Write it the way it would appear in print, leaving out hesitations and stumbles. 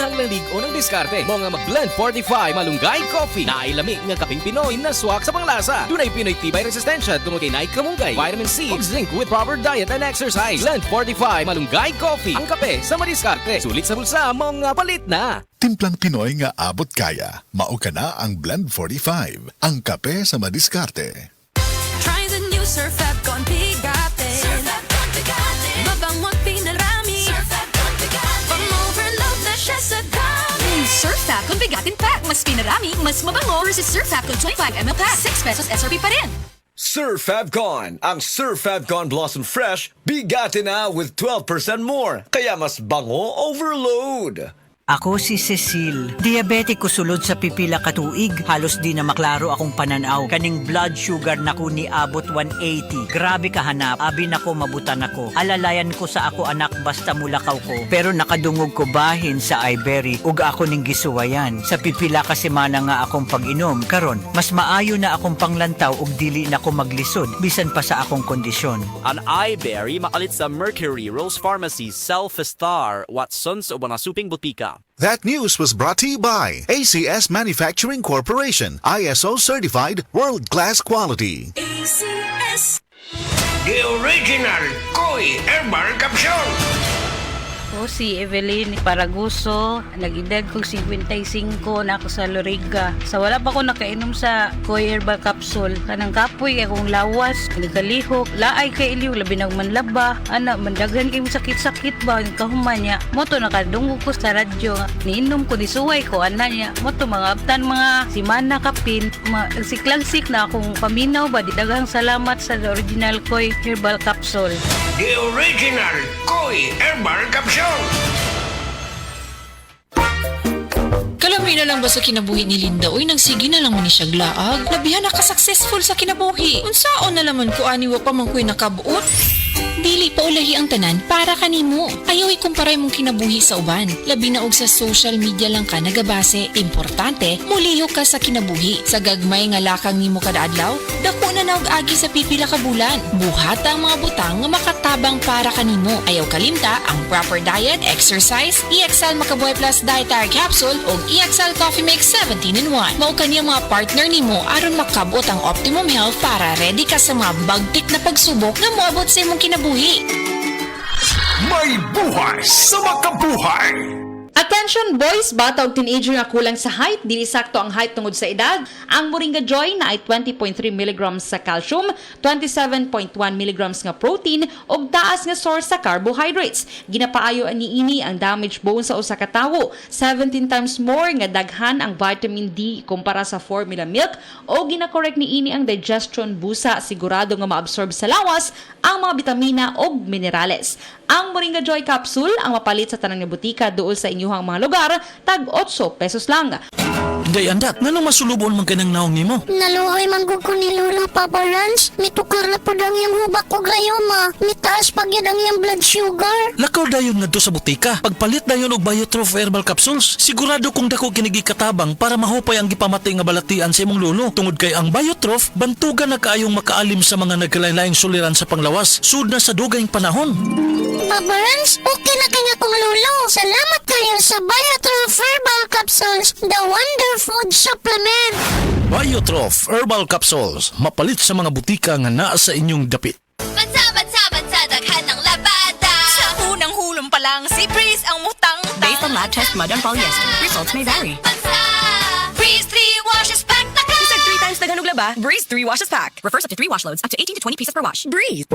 Kinahang lalig o ng diskarte. Mo nga mag-blend 45 malunggay coffee. Nailami nga kaping Pinoy na swak sa panglasa. Dunay Pinoy tibay resistensya tungod kay naay kamunggay, vitamin C, ug zinc with proper diet and exercise. Blend 45 malunggay coffee. Ang kape sa madiskarte. Sulit sa bulsa, mo nga palit na. Timplang Pinoy nga abot kaya. Mao ka na ang Blend 45. Ang kape sa madiskarte. Try the new Surf Fabcon Bigatin. Surf Fabcon Bigatin. Mabangot pinarami. Surf Fabcon Bigatin. Pang-overload na siya sa gamit. Surf Fabcon Bigatin Pack. Mas pinarami, mas mabango versus Surf Fabcon 25ml Pack. 6 pesos SRP pa rin. Surf Fabcon. Ang Surf Fabcon Blossom Fresh, bigatin na with 12% more. Kaya mas bango overload. Ako si Cecil. Diabetic ko sulod sa pipila katuig. Halos di na maklaro akong pananaw. Kaning blood sugar na ko ni abot 180. Grabe kahanap. Abi na ko mabutan ako. Alalayan ko sa ako anak basta mulakaw ko. Pero nakadungog ko bahin sa Ibery. Ug ako ning gisuwayan. Sa pipila ka semana nga akong pag-inom. Karon, mas maayo na akong panglantaw ug dili na ko maglisod. Bisan pa sa akong kondisyon. Ang iBerry makalit sa Mercury, Rose Pharmacy, Self-Star, Watsons o Banasuping Butika. That news was brought to you by ACS Manufacturing Corporation, ISO certified world-class quality. ACS. The original Koi Herbal Capsule. Ako si Evelyn Paraguso, nag-edad kong 55 na ako sa Loriga. Sa wala pa ko nakainom sa Koi Herbal Capsule. Kanang kapoy, akong lawas, nagkalihok, laay kay iliw, labi ng manlaba. Ana, mandaghan kayong sakit-sakit ba, kahuman niya. Moto nakadungog ko sa radyo, niinom ko, nisuway ko, ana niya. Moto mga abtan, mga simana kapin, nagsiklagsik na akong paminaw ba, di daghang salamat sa original Koi Herbal Capsule. The original Koi Herbal Capsule. Kalami na lang ba sa kinabuhi ni Linda? Uy, nagsige na lang mo ni siya glaag. Labihan na ka-successful sa kinabuhi. Unsaon na laman ko aniwa pa man ko'y nakabuot? Dili pa ulahi ang tanan para kanimo. Ayaw ikumparay mong kinabuhi sa uban. Labi na og sa social media lang ka nagabase. Importante, muliho ka sa kinabuhi. Sa gagmay nga lakang nimo kada adlaw, dako na naog agi sa pipila ka bulan. Buhat ang mga butang nga makatabang para kanimo. Ayaw kalimta ang proper diet, exercise, EXL Makabuhay Plus Dietary Capsule o EXL Coffee Mix 17-in-1. Mao kaniyang mga partner nimo aron makabot ang optimum health para ready ka sa mga bagtik na pagsubok na moabot sa imong kinabuhi. May buhay sa makabuhay. Attention boys, bata ug teenager nga kulang sa height, dili sakto ang height tungod sa edad. Ang Moringa Joy na ay 20.3 mg sa calcium, 27.1 mg nga protein ug taas nga source sa carbohydrates. Ginapaayo niini ang damaged bone sa usa ka tawo, 17 times more nga daghan ang vitamin D kumpara sa formula milk o ginakorek niini ang digestion busa, sigurado nga maabsorb sa lawas ang mga bitamina ug minerales. Ang Moringa Joy Capsule ang mapalit sa tanang nga butika duol sa inyuhang mga lugar, tag 8 pesos lang. Day andak, nanong masulubon man kanang naong nimo? Naluhay manggug ko ni Lola Papa Rans. Mitukar na po lang yung hubak ko gayoma. Mitaas pag yan ang yung blood sugar. Lakaw dayon ngadto sa butika. Pagpalit dayon og Biotrof Herbal Capsules, sigurado kung dako kinigi katabang para mahupay ang gipamatay nga balatian sa imong lolo. Tungod kay ang Biotrof, bantugan na kaayong makaalim sa mga nagkalain-laing suliran sa panglawas. Sud na sa dugayng panahon. Papa Rans, okay na kanya kong lolo. Salamat kayo sa Biotrof Herbal Capsules, the wonder food supplement. Biotrof Herbal Capsules, mapalit sa mga butika nga naa sa inyong dapit. Bansa, daghan ng labada. Sa unang hulong pa lang, si Breeze ang mutang. Based on lab test mud and polyester, results may vary. Bansa, Breeze 3 washes pack na ka. Isang 3 times daghan og laba, Breeze 3 washes pack. Refers up to 3 wash loads, up to 18 to 20 pieces per wash. Breeze.